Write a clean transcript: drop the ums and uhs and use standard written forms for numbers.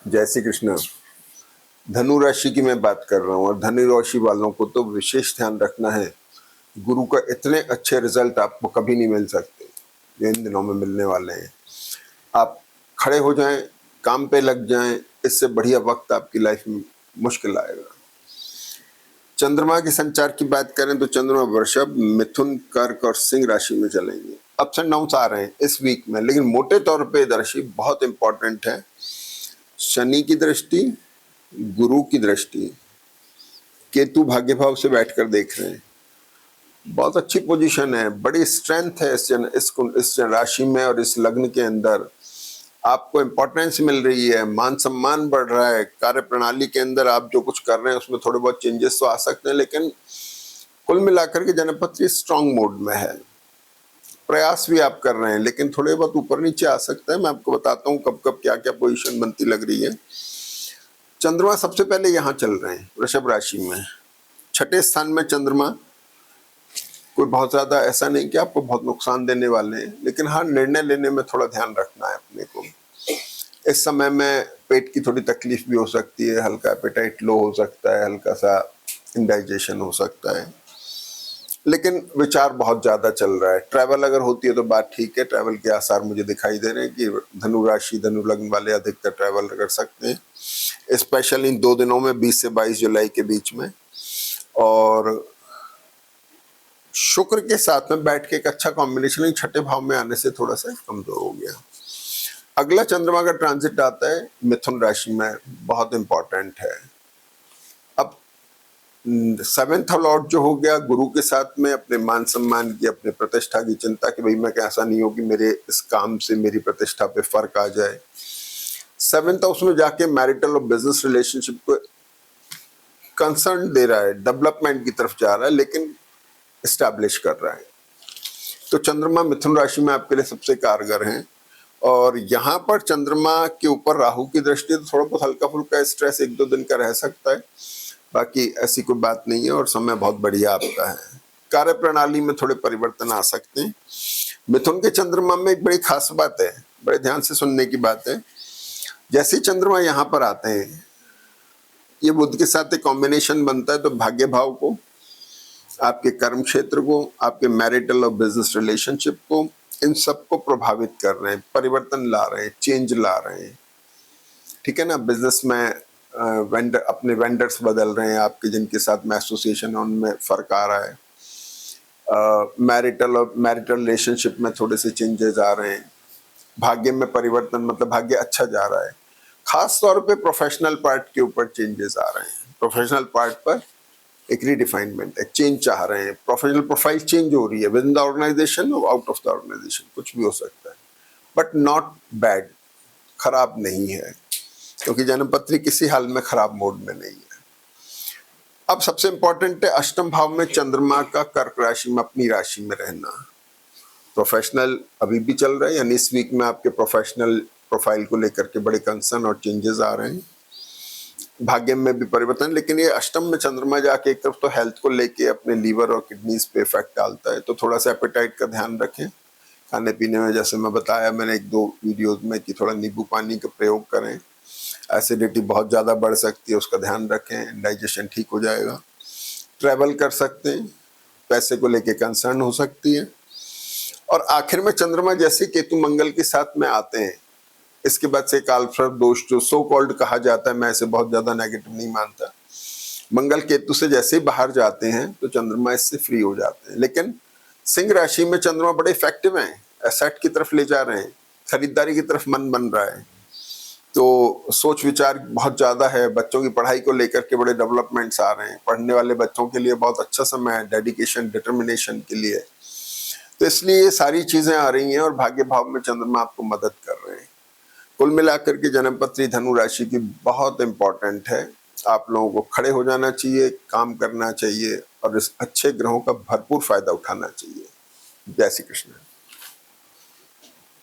जय श्री कृष्ण। धनु राशि की मैं बात कर रहा हूँ और धनु राशि वालों को तो विशेष ध्यान रखना है। गुरु का इतने अच्छे रिजल्ट आपको कभी नहीं मिल सकते जो इन दिनों में मिलने वाले हैं। आप खड़े हो जाएं, काम पे लग जाएं, इससे बढ़िया वक्त आपकी लाइफ में मुश्किल आएगा। चंद्रमा के संचार की बात करें तो चंद्रमा वृषभ, मिथुन, कर्क और सिंह राशि में चलेंगे। अप्स एंड डाउन्स आ रहे हैं इस वीक में, लेकिन मोटे तौर पे राशि बहुत इंपॉर्टेंट है। शनि की दृष्टि, गुरु की दृष्टि, केतु भाग्य भाव से बैठकर देख रहे हैं। बहुत अच्छी पोजीशन है, बड़ी स्ट्रेंथ है इस राशि में और इस लग्न के अंदर। आपको इंपॉर्टेंस मिल रही है, मान सम्मान बढ़ रहा है। कार्य प्रणाली के अंदर आप जो कुछ कर रहे हैं उसमें थोड़े बहुत चेंजेस तो आ सकते हैं, लेकिन कुल मिलाकर के जनपति स्ट्रांग मोड में है। प्रयास भी आप कर रहे हैं, लेकिन थोड़े बहुत ऊपर नीचे आ सकता है। मैं आपको बताता हूँ कब कब क्या क्या पोजीशन बनती लग रही है। चंद्रमा सबसे पहले यहाँ चल रहे हैं वृषभ राशि में, छठे स्थान में चंद्रमा। कोई बहुत ज्यादा ऐसा नहीं कि आपको बहुत नुकसान देने वाले हैं, लेकिन हाँ, निर्णय लेने में थोड़ा ध्यान रखना है अपने को। इस समय में पेट की थोड़ी तकलीफ भी हो सकती है, हल्का एपेटाइट लो हो सकता है, हल्का सा इंडाइजेशन हो सकता है, लेकिन विचार बहुत ज्यादा चल रहा है। ट्रैवल अगर होती है तो बात ठीक है, ट्रैवल के आसार मुझे दिखाई दे रहे हैं कि धनु राशि धनु लग्न वाले अधिकतर ट्रैवल कर सकते हैं, स्पेशली इन 2 दिनों में 20 से 22 जुलाई के बीच में। और शुक्र के साथ में बैठ के एक अच्छा कॉम्बिनेशन छठे भाव में आने से थोड़ा सा कमजोर हो गया। अगला चंद्रमा का ट्रांजिट आता है मिथुन राशि में, बहुत इंपॉर्टेंट है। अब 7th लॉर्ड जो हो गया गुरु के साथ में, अपने मान सम्मान की, अपने प्रतिष्ठा की चिंता कि भाई मैं कैसा नहीं हो कि मेरे इस काम से मेरी प्रतिष्ठा पे फर्क आ जाए। 7th हाउस में जाके मैरिटल और बिजनेस रिलेशनशिप को कंसर्न दे रहा है, डेवलपमेंट की तरफ जा रहा है, लेकिन एस्टैब्लिश कर रहा है। तो चंद्रमा मिथुन राशि में आपके लिए सबसे कारगर हैं। और यहाँ पर चंद्रमा के ऊपर राहु की दृष्टि, तो थोड़ा बहुत हल्का फुल्का स्ट्रेस 1-2 दिन का रह सकता है, बाकी ऐसी कोई बात नहीं है और समय बहुत बढ़िया आपका है। कार्य प्रणाली में थोड़े परिवर्तन आ सकते हैं। मिथुन के चंद्रमा में एक बड़ी खास बात है, बड़े ध्यान से सुनने की बात है। जैसे ही चंद्रमा यहाँ पर आते हैं, ये बुध के साथ एक कॉम्बिनेशन बनता है, तो भाग्य भाव को, आपके कर्म क्षेत्र को, आपके मैरिटल और बिजनेस रिलेशनशिप को, इन सबको प्रभावित कर रहे हैं, परिवर्तन ला रहे हैं, चेंज ला रहे हैं। ठीक है ना। बिजनेस में वेंडर, अपने वेंडर्स बदल रहे हैं आपके, जिनके साथ में एसोसिएशन है उनमें फर्क आ रहा है। मैरिटल रिलेशनशिप में थोड़े से चेंजेस आ रहे हैं। भाग्य में परिवर्तन, मतलब भाग्य अच्छा जा रहा है। खास तौर पे प्रोफेशनल पार्ट के ऊपर चेंजेस आ रहे हैं। प्रोफेशनल पार्ट पर एक रीडिफाइनमेंट, एक चेंज चाह रहे हैं। प्रोफेशनल प्रोफाइल चेंज हो रही है विद इन द ऑर्गेनाइजेशन और आउट ऑफ द ऑर्गेनाइजेशन, कुछ भी हो सकता है, बट नॉट बैड, खराब नहीं है, क्योंकि जन्मपत्री किसी हाल में खराब मोड में नहीं है। अब सबसे इंपॉर्टेंट है अष्टम भाव में चंद्रमा का कर्क राशि में, अपनी राशि में रहना। प्रोफेशनल अभी भी चल रहा है, यानी इस वीक में आपके प्रोफेशनल प्रोफाइल को लेकर के बड़े कंसर्न और चेंजेस आ रहे हैं। भाग्य में भी परिवर्तन, लेकिन ये अष्टम में चंद्रमा जाके एक तरफ तो हेल्थ को लेके अपने लीवर और किडनीज पे इफेक्ट डालता है, तो थोड़ा सा एपेटाइट का ध्यान रखें। खाने पीने में, जैसे मैं बताया मैंने 1-2 वीडियोज में, कि थोड़ा नींबू पानी का प्रयोग करें। एसिडिटी बहुत ज़्यादा बढ़ सकती है, उसका ध्यान रखें, डाइजेशन ठीक हो जाएगा। ट्रैवल कर सकते हैं, पैसे को लेके कंसर्न हो सकती है। और आखिर में चंद्रमा जैसे केतु मंगल के साथ में आते हैं, इसके बाद से कालसर्प दोष जो सो कॉल्ड कहा जाता है, मैं इसे बहुत ज्यादा नेगेटिव नहीं मानता। मंगल केतु से जैसे ही बाहर जाते हैं तो चंद्रमा इससे फ्री हो जाते हैं। लेकिन सिंह राशि में चंद्रमा बड़े इफेक्टिव हैं, एसेट की तरफ ले जा रहे हैं, खरीदारी की तरफ मन बन रहा है, तो सोच विचार बहुत ज्यादा है। बच्चों की पढ़ाई को लेकर के बड़े डेवलपमेंट्स आ रहे हैं। पढ़ने वाले बच्चों के लिए बहुत अच्छा समय है, डेडिकेशन डिटर्मिनेशन के लिए। तो इसलिए ये सारी चीजें आ रही हैं और भाग्य भाव में चंद्रमा आपको मदद कर रहे हैं। कुल मिलाकर के जन्मपत्री धनु राशि की बहुत इंपॉर्टेंट है। आप लोगों को खड़े हो जाना चाहिए, काम करना चाहिए और इस अच्छे ग्रहों का भरपूर फायदा उठाना चाहिए। जय श्री कृष्ण।